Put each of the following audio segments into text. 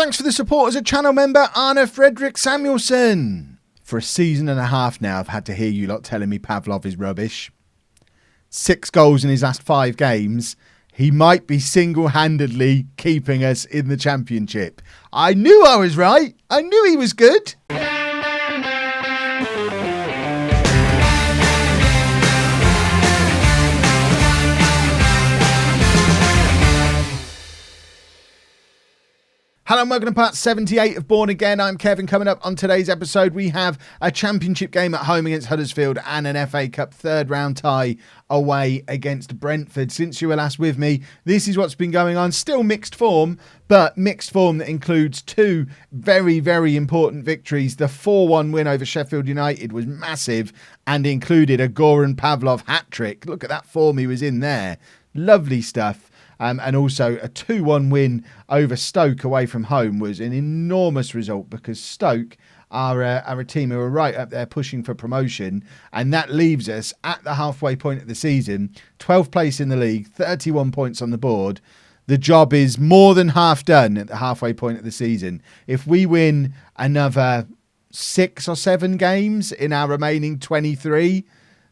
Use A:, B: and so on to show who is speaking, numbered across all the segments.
A: Thanks for the support as a channel member, Anna Frederick Samuelson. For a season and a half now, I've had to hear you lot telling me Pavlov is rubbish. 6 goals in his last 5 games. He might be single-handedly keeping us in the Championship. I knew I was right. I knew he was good. Hello and welcome to part 78 of Bourne Again. I'm Kevin. Coming up on today's episode, we have a Championship game at home against Huddersfield and an FA Cup third round tie away against Brentford. Since you were last with me, this is what's been going on. Still mixed form, but mixed form that includes 2 very, very important victories. The 4-1 win over Sheffield United was massive and included a Goran Pavlov hat-trick. Look at that form he was in there. Lovely stuff. And also a 2-1 win over Stoke away from home was an enormous result because Stoke are a team who are right up there pushing for promotion. And that leaves us at the halfway point of the season, 12th place in the league, 31 points on the board. The job is more than half done at the halfway point of the season. If we win another 6 or 7 games in our remaining 23,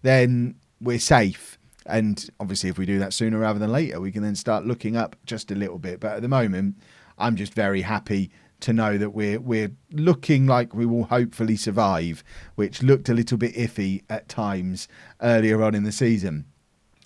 A: then we're safe. And obviously, if we do that sooner rather than later, we can then start looking up just a little bit. But at the moment, I'm just very happy to know that we're looking like we will hopefully survive, which looked a little bit iffy at times earlier on in the season.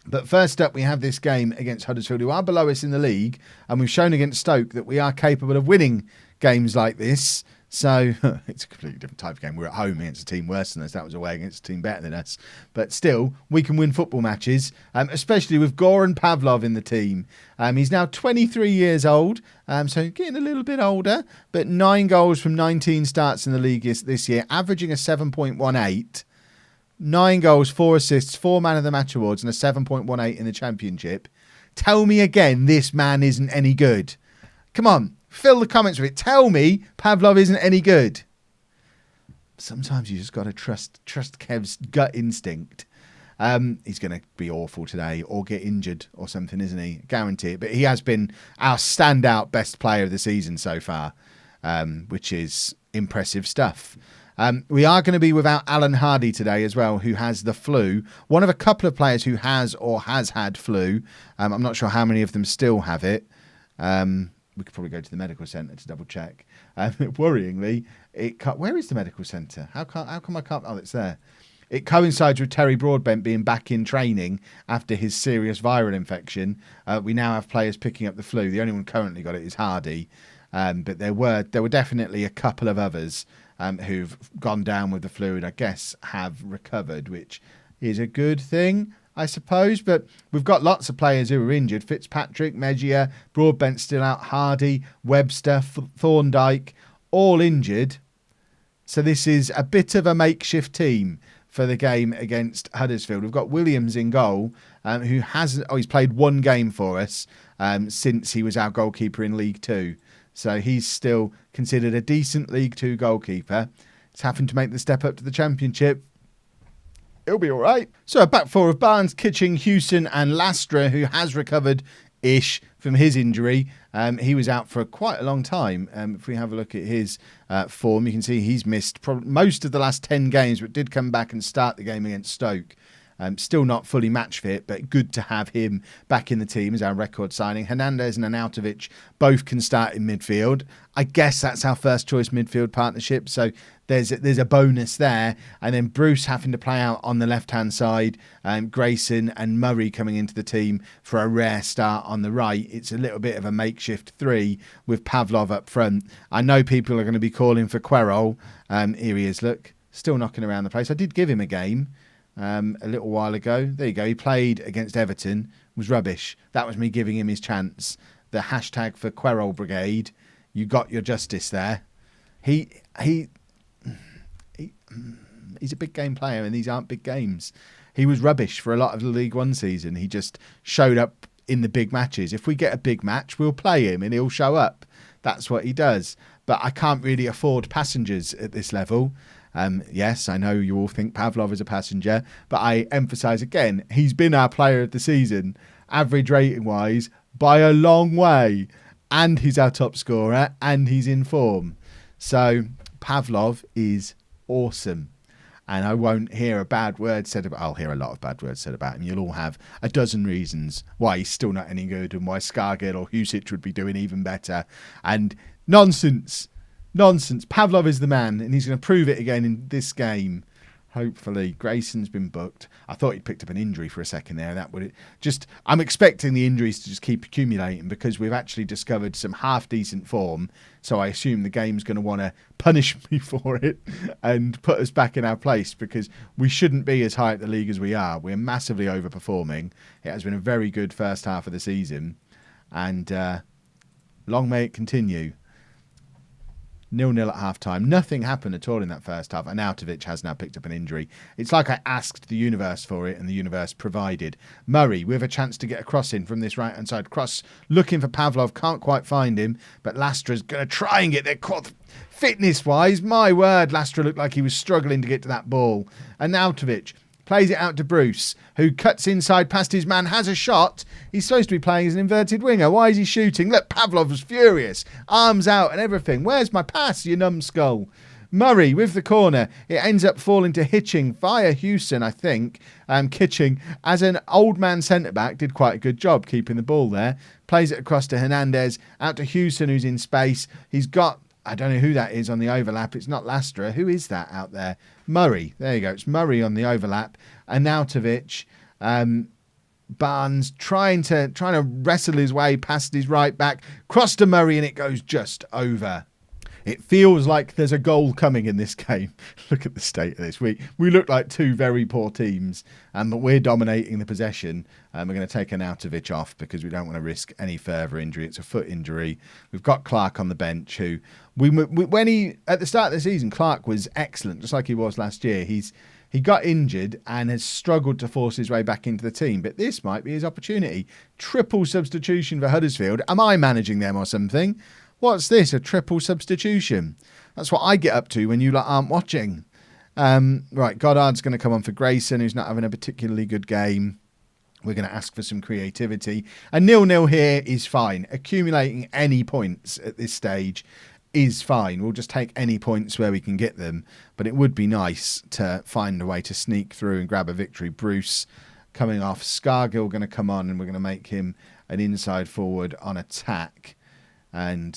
A: But first up, we have this game against Huddersfield, who are below us in the league. And we've shown against Stoke that we are capable of winning games like this. So it's a completely different type of game. We're at home against a team worse than us. That was away against a team better than us. But still, we can win football matches, especially with Goran Pavlov in the team. He's now 23 years old, so getting a little bit older. But 9 goals from 19 starts in the league this year, averaging a 7.18. 9 goals, 4 assists, 4 Man of the Match awards, and a 7.18 in the Championship. Tell me again this man isn't any good. Come on. Fill the comments with it. Tell me Pavlov isn't any good. Sometimes you just got to trust Kev's gut instinct. He's going to be awful today or get injured or something, isn't he? Guarantee it. But he has been our standout best player of the season so far, which is impressive stuff. We are going to be without Alan Hardy today as well, who has the flu. One of a couple of players who has or has had flu. I'm not sure how many of them still have it. We could probably go to the medical centre to double check. Worryingly, where is the medical centre? How come I can't? Oh, it's there. It coincides with Terry Broadbent being back in training after his serious viral infection. We now have players picking up the flu. The only one currently got it is Hardy, but there were definitely a couple of others who've gone down with the flu and I guess have recovered, which is a good thing, I suppose. But we've got lots of players who are injured. Fitzpatrick, Mejia, Broadbent still out, Hardy, Webster, Thorndyke, all injured. So this is a bit of a makeshift team for the game against Huddersfield. We've got Williams in goal, who he's played 1 game for us since he was our goalkeeper in League 2. So he's still considered a decent League 2 goalkeeper. He's having to make the step up to the Championship. It'll be all right. So a back 4 of Barnes, Kitching, Hewson and Lastra, who has recovered-ish from his injury. He was out for quite a long time. If we have a look at his form, you can see he's missed most of the last 10 games, but did come back and start the game against Stoke. Still not fully match fit, but good to have him back in the team as our record signing. Hernandez and Arnautovic both can start in midfield. I guess that's our first choice midfield partnership, so there's a bonus there. And then Bruce having to play out on the left-hand side, Grayson and Murray coming into the team for a rare start on the right. It's a little bit of a makeshift 3 with Pavlov up front. I know people are going to be calling for Querol. Here he is, look, still knocking around the place. I did give him a game a little while ago. There you go. He played against Everton. Was rubbish. That was me giving him his chance. The hashtag for Querol Brigade. You got your justice there. He's a big game player, and these aren't big games. He was rubbish for a lot of the League One season. He just showed up in the big matches. If we get a big match, we'll play him and he'll show up. That's what he does. But I can't really afford passengers at this level. Yes, I know you all think Pavlov is a passenger, but I emphasise again, he's been our player of the season, average rating-wise, by a long way. and he's our top scorer, and he's in form. So Pavlov is awesome. And I won't hear a bad word said about... I'll hear a lot of bad words said about him. You'll all have a dozen reasons why he's still not any good and why Scargill or Husic would be doing even better. And nonsense. Pavlov is the man, and he's going to prove it again in this game. Hopefully. Grayson's been booked. I thought he'd picked up an injury for a second there. I'm expecting the injuries to just keep accumulating because we've actually discovered some half-decent form. So I assume the game's going to want to punish me for it and put us back in our place because we shouldn't be as high at the league as we are. We're massively overperforming. It has been a very good first half of the season. And long may it continue. 0-0 at half-time. Nothing happened at all in that first half. And Arnautovic has now picked up an injury. It's like I asked the universe for it and the universe provided. Murray with a chance to get a cross in from this right-hand side. Cross looking for Pavlov. Can't quite find him. But Lastra's going to try and get there. Fitness-wise, my word, Lastra looked like he was struggling to get to that ball. And Arnautovic plays it out to Bruce, who cuts inside past his man, has a shot. He's supposed to be playing as an inverted winger. Why is he shooting? Look, Pavlov was furious. Arms out and everything. Where's my pass, you numbskull? Murray with the corner. It ends up falling to Hitching via Hewson, I think. Kitching, as an old man centre-back, did quite a good job keeping the ball there. Plays it across to Hernandez, out to Hewson, who's in space. He's got... I don't know who that is on the overlap. It's not Lastra. Who is that out there? Murray. There you go. It's Murray on the overlap. Arnautovic. Barnes trying to wrestle his way past his right back. Cross to Murray and it goes just over. It feels like there's a goal coming in this game. Look at the state of this. We look like two very poor teams, but we're dominating the possession. We're going to take Arnautovic off because we don't want to risk any further injury. It's a foot injury. We've got Clark on the bench, who when he at the start of the season, Clark was excellent, just like he was last year. He got injured and has struggled to force his way back into the team, but this might be his opportunity. Triple substitution for Huddersfield. Am I managing them or something? What's this? A triple substitution? That's what I get up to when you lot aren't watching. Right, Goddard's going to come on for Grayson, who's not having a particularly good game. We're going to ask for some creativity. A 0-0 here is fine. Accumulating any points at this stage is fine. We'll just take any points where we can get them. But it would be nice to find a way to sneak through and grab a victory. Bruce coming off. Scargill going to come on, and we're going to make him an inside forward on attack. And,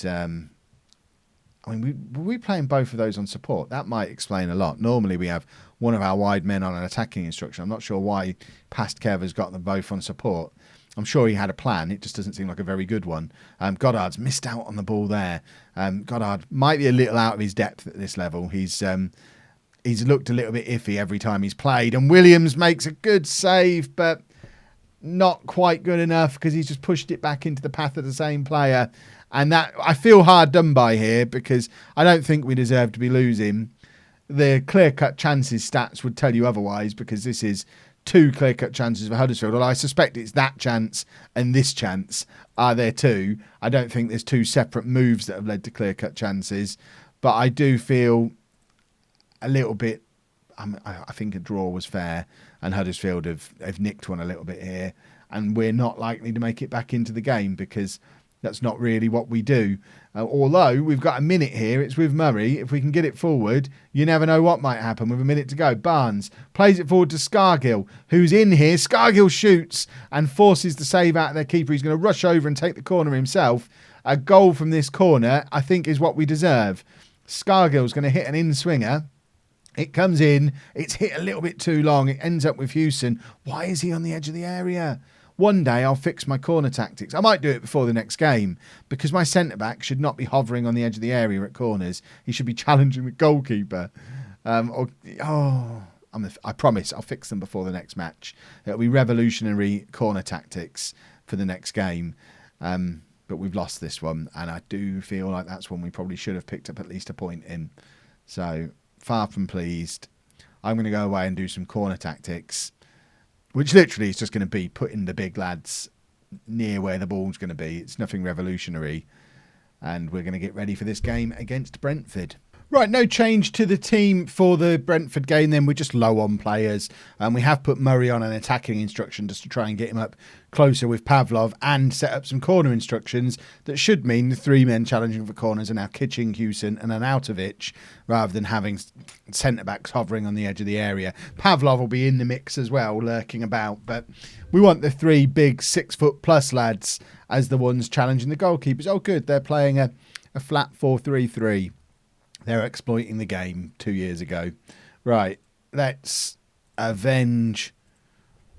A: we're playing both of those on support. That might explain a lot. Normally we have one of our wide men on an attacking instruction. I'm not sure why past Kev has got them both on support. I'm sure he had a plan. It just doesn't seem like a very good one. Goddard's missed out on the ball there. Goddard might be a little out of his depth at this level. He's looked a little bit iffy every time he's played. And Williams makes a good save, but not quite good enough because he's just pushed it back into the path of the same player. And that I feel hard done by here because I don't think we deserve to be losing. The clear-cut chances stats would tell you otherwise because this is two clear-cut chances for Huddersfield. Although I suspect it's that chance and this chance are there too. I don't think there's two separate moves that have led to clear-cut chances. But I do feel a little bit... I think a draw was fair and Huddersfield have nicked one a little bit here. And we're not likely to make it back into the game because... that's not really what we do. Although we've got a minute here. It's with Murray. If we can get it forward, you never know what might happen with a minute to go. Barnes plays it forward to Scargill, who's in here. Scargill shoots and forces the save out of their keeper. He's going to rush over and take the corner himself. A goal from this corner, I think, is what we deserve. Scargill's going to hit an in-swinger. It comes in. It's hit a little bit too long. It ends up with Hewson. Why is he on the edge of the area? One day I'll fix my corner tactics. I might do it before the next game because my centre-back should not be hovering on the edge of the area at corners. He should be challenging the goalkeeper. I promise I'll fix them before the next match. It'll be revolutionary corner tactics for the next game. But we've lost this one and I do feel like that's one we probably should have picked up at least a point in. So far from pleased. I'm going to go away and do some corner tactics. Which literally is just going to be putting the big lads near where the ball's going to be. It's nothing revolutionary. And we're going to get ready for this game against Brentford. Right, no change to the team for the Brentford game then. We're just low on players. We have put Murray on an attacking instruction just to try and get him up closer with Pavlov and set up some corner instructions that should mean the 3 men challenging for corners are now Kitching, Hewson and Arnautovic rather than having centre-backs hovering on the edge of the area. Pavlov will be in the mix as well, lurking about, but we want the 3 big 6-foot-plus lads as the ones challenging the goalkeepers. Oh, good, they're playing a flat 4-3-3. They're exploiting the game 2 years ago. Right, let's avenge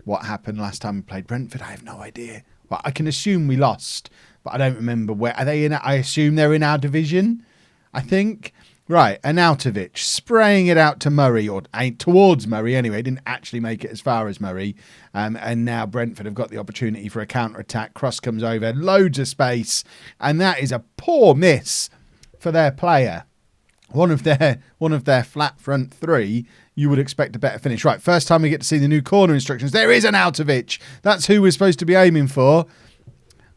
A: what happened last time we played Brentford. I have no idea. Well, I can assume we lost, but I don't remember where. Are they in? I assume they're in our division, I think. Right, Arnautovic spraying it out to Murray, or towards Murray anyway. Didn't actually make it as far as Murray. And now Brentford have got the opportunity for a counter-attack. Cross comes over, loads of space, and that is a poor miss for their player. One of their flat front 3, you would expect a better finish. Right, first time we get to see the new corner instructions. There is Arnautovic. That's who we're supposed to be aiming for.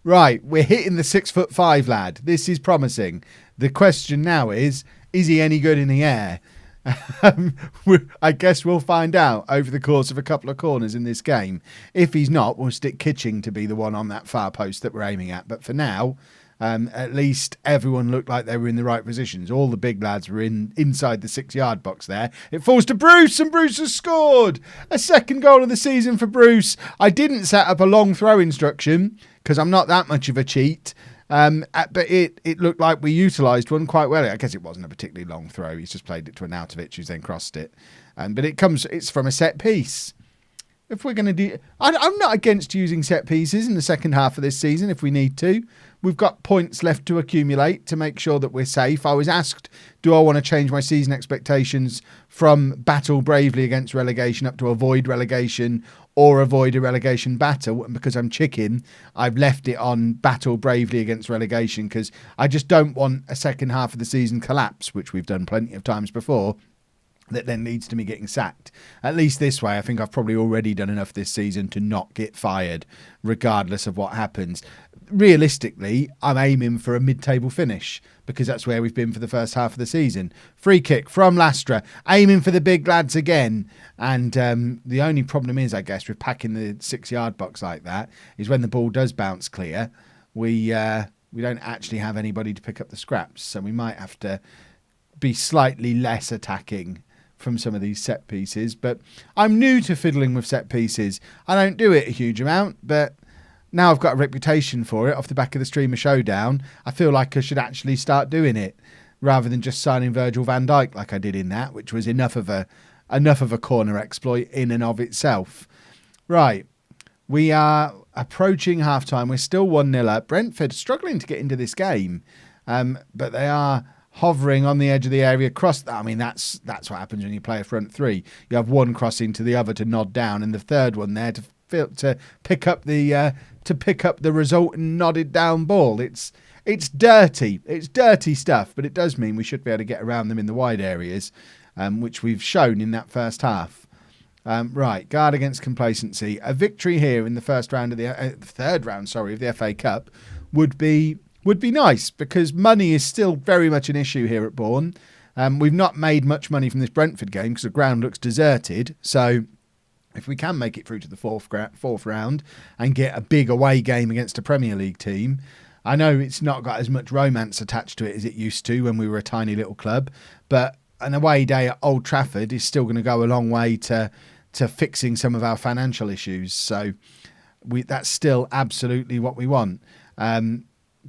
A: Right, we're hitting the 6'5" lad. This is promising. The question now is he any good in the air? I guess we'll find out over the course of a couple of corners in this game. If he's not, we'll stick Kitching to be the one on that far post that we're aiming at. But for now, at least everyone looked like they were in the right positions. All the big lads were inside the 6-yard box there. It falls to Bruce, and Bruce has scored. A second goal of the season for Bruce. I didn't set up a long throw instruction because I'm not that much of a cheat. But it looked like we utilised one quite well. I guess it wasn't a particularly long throw. He's just played it to Arnautovic, who's then crossed it. But it's from a set piece. If we're going to do... I'm not against using set pieces in the second half of this season if we need to. We've got points left to accumulate to make sure that we're safe. I was asked, do I want to change my season expectations from battle bravely against relegation up to avoid relegation or avoid a relegation battle? And because I'm chicken, I've left it on battle bravely against relegation because I just don't want a second half of the season collapse, which we've done plenty of times before, that then leads to me getting sacked. At least this way, I think I've probably already done enough this season to not get fired, regardless of what happens. Realistically, I'm aiming for a mid-table finish because that's where we've been for the first half of the season. Free kick from Lastra, aiming for the big lads again. And the only problem is, I guess, with packing the 6-yard box like that, is when the ball does bounce clear, we don't actually have anybody to pick up the scraps. So we might have to be slightly less attacking from some of these set pieces. But I'm new to fiddling with set pieces. I don't do it a huge amount, but now I've got a reputation for it off the back of the Streamer Showdown. I feel like I should actually start doing it rather than just signing Virgil van Dijk like I did in that, which was enough of a corner exploit in and of itself. Right, we are approaching half-time. We're still 1-0 up. Brentford struggling to get into this game, but they are hovering on the edge of the area. I mean, that's what happens when you play a front 3. You have one crossing to the other to nod down, and the third one there to pick up the resultant nodded down ball. It's dirty. It's dirty stuff, but it does mean we should be able to get around them in the wide areas, which we've shown in that first half. Right, guard against complacency. A victory here in the third round of the FA Cup would be nice because money is still very much an issue here at Bourne. We've not made much money from this Brentford game because the ground looks deserted. So if we can make it through to the fourth round and get a big away game against a Premier League team, I know it's not got as much romance attached to it as it used to when we were a tiny little club, but an away day at Old Trafford is still going to go a long way to fixing some of our financial issues. So that's still absolutely what we want.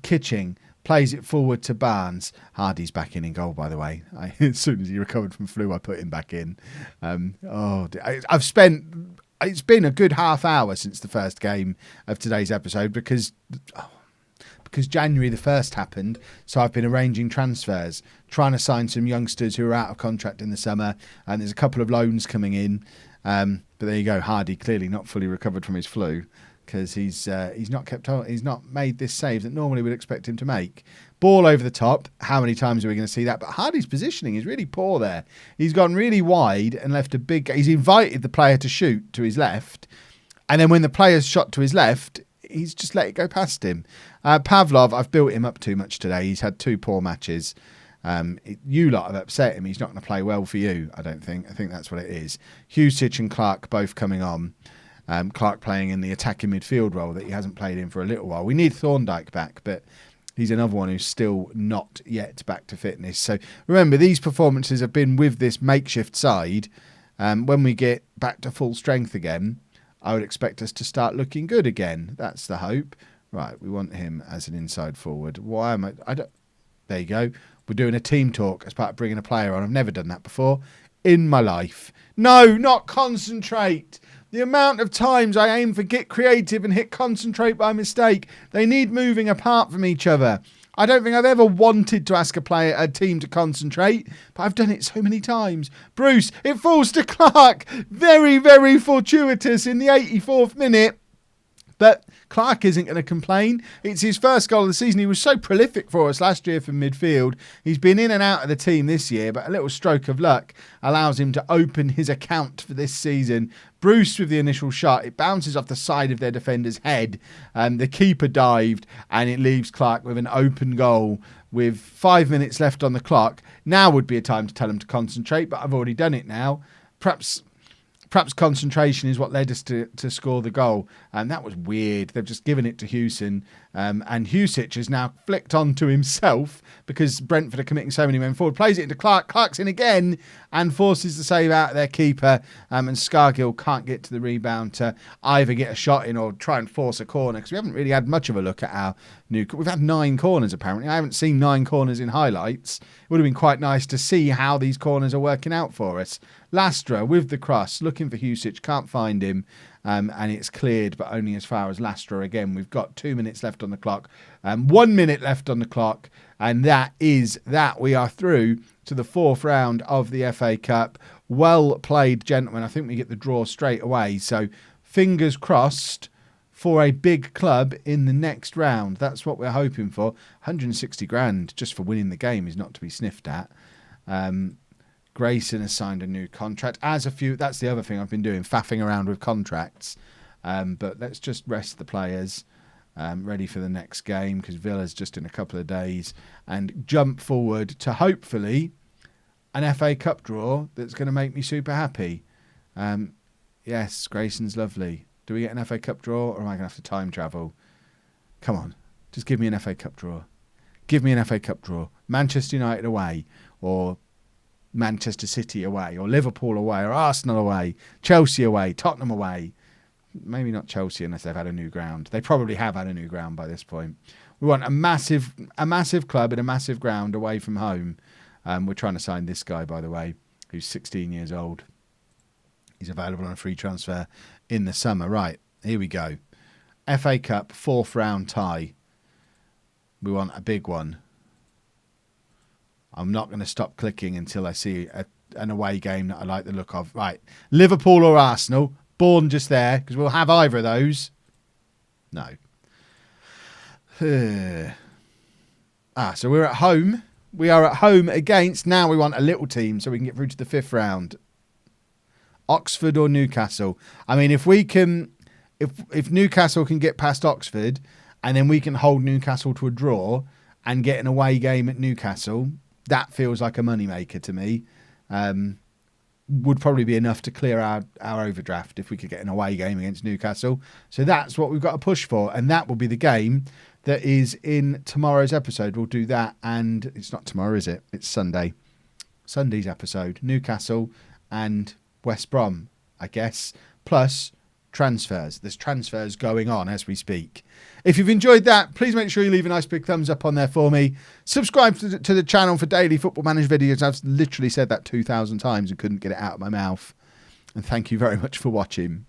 A: Kitching plays it forward to Barnes. Hardy's back in goal, by the way. As soon as he recovered from flu, I put him back in. It's been a good half hour since the first game of today's episode because January the 1st happened. So I've been arranging transfers, trying to sign some youngsters who are out of contract in the summer. And there's a couple of loans coming in. But there you go. Hardy clearly not fully recovered from his flu, because he's not made this save that normally we'd expect him to make. Ball over the top. How many times are we going to see that? But Hardy's positioning is really poor there. He's gone really wide and left a big... He's invited the player to shoot to his left. And then when the player's shot to his left, he's just let it go past him. Pavlov, I've built him up too much today. He's had 2 poor matches. You lot have upset him. He's not going to play well for you, I don't think. I think that's what it is. Husich and Clark both coming on. Clark playing in the attacking midfield role that he hasn't played in for a little while. We need Thorndike back, but he's another one who's still not yet back to fitness. So remember, these performances have been with this makeshift side. When we get back to full strength again, I would expect us to start looking good again. That's the hope. Right, we want him as an inside forward. Why am I don't... There you go. We're doing a team talk as part of bringing a player on. I've never done that before in my life. No, not concentrate. The amount of times I aim for get creative and hit concentrate by mistake. They need moving apart from each other. I don't think I've ever wanted to ask a team to concentrate, but I've done it so many times. Bruce, it falls to Clark. Very, very fortuitous in the 84th minute. But Clark isn't going to complain. It's his first goal of the season. He was so prolific for us last year from midfield. He's been in and out of the team this year, but a little stroke of luck allows him to open his account for this season. Bruce with the initial shot. It bounces off the side of their defender's head. The keeper dived, and it leaves Clark with an open goal with 5 minutes left on the clock. Now would be a time to tell him to concentrate, but I've already done it now. Perhaps concentration is what led us to score the goal. And that was weird. They've just given it to Hewson. And Husich has now flicked on to himself because Brentford are committing so many men forward. Plays it into Clark. Clark's in again and forces the save out of their keeper. And Scargill can't get to the rebound to either get a shot in or try and force a corner, because we haven't really had much of a look at our new... We've had 9 corners, apparently. I haven't seen 9 corners in highlights. It would have been quite nice to see how these corners are working out for us. Lastra with the cross, looking for Husich, can't find him, and it's cleared, but only as far as Lastra again. We've got 2 minutes left on the clock, 1 minute left on the clock, and that is that. We are through to the 4th round of the FA Cup. Well played, gentlemen. I think we get the draw straight away, so fingers crossed for a big club in the next round. That's what we're hoping for. 160 grand just for winning the game is not to be sniffed at. Grayson has signed a new contract. That's the other thing I've been doing, faffing around with contracts. But let's just rest the players, ready for the next game, because Villa's just in a couple of days, and jump forward to hopefully an FA Cup draw that's going to make me super happy. Yes, Grayson's lovely. Do we get an FA Cup draw, or am I going to have to time travel? Come on, just give me an FA Cup draw. Give me an FA Cup draw. Manchester United away, or Manchester City away, or Liverpool away, or Arsenal away, Chelsea away, Tottenham away. Maybe not Chelsea unless they've had a new ground. They probably have had a new ground by this point. We want a massive club in a massive ground away from home. We're trying to sign this guy, by the way, who's 16 years old. He's available on a free transfer in the summer. Right, here we go. FA Cup 4th round tie. We want a big one. I'm not going to stop clicking until I see an away game that I like the look of. Right, Liverpool or Arsenal. Bourne just there, because we'll have either of those. No. So we're at home. We are at home against... Now we want a little team so we can get through to the 5th round. Oxford or Newcastle. I mean, if we can... If Newcastle can get past Oxford, and then we can hold Newcastle to a draw and get an away game at Newcastle... That feels like a moneymaker to me. Would probably be enough to clear our overdraft if we could get an away game against Newcastle. So that's what we've got to push for. And that will be the game that is in tomorrow's episode. We'll do that. And it's not tomorrow, is it? It's Sunday. Sunday's episode. Newcastle and West Brom, I guess. Plus transfers. There's transfers going on as we speak. If you've enjoyed that, please make sure you leave a nice big thumbs up on there for me. Subscribe to the channel for daily Football Manager videos. I've literally said that 2,000 times and couldn't get it out of my mouth. And thank you very much for watching.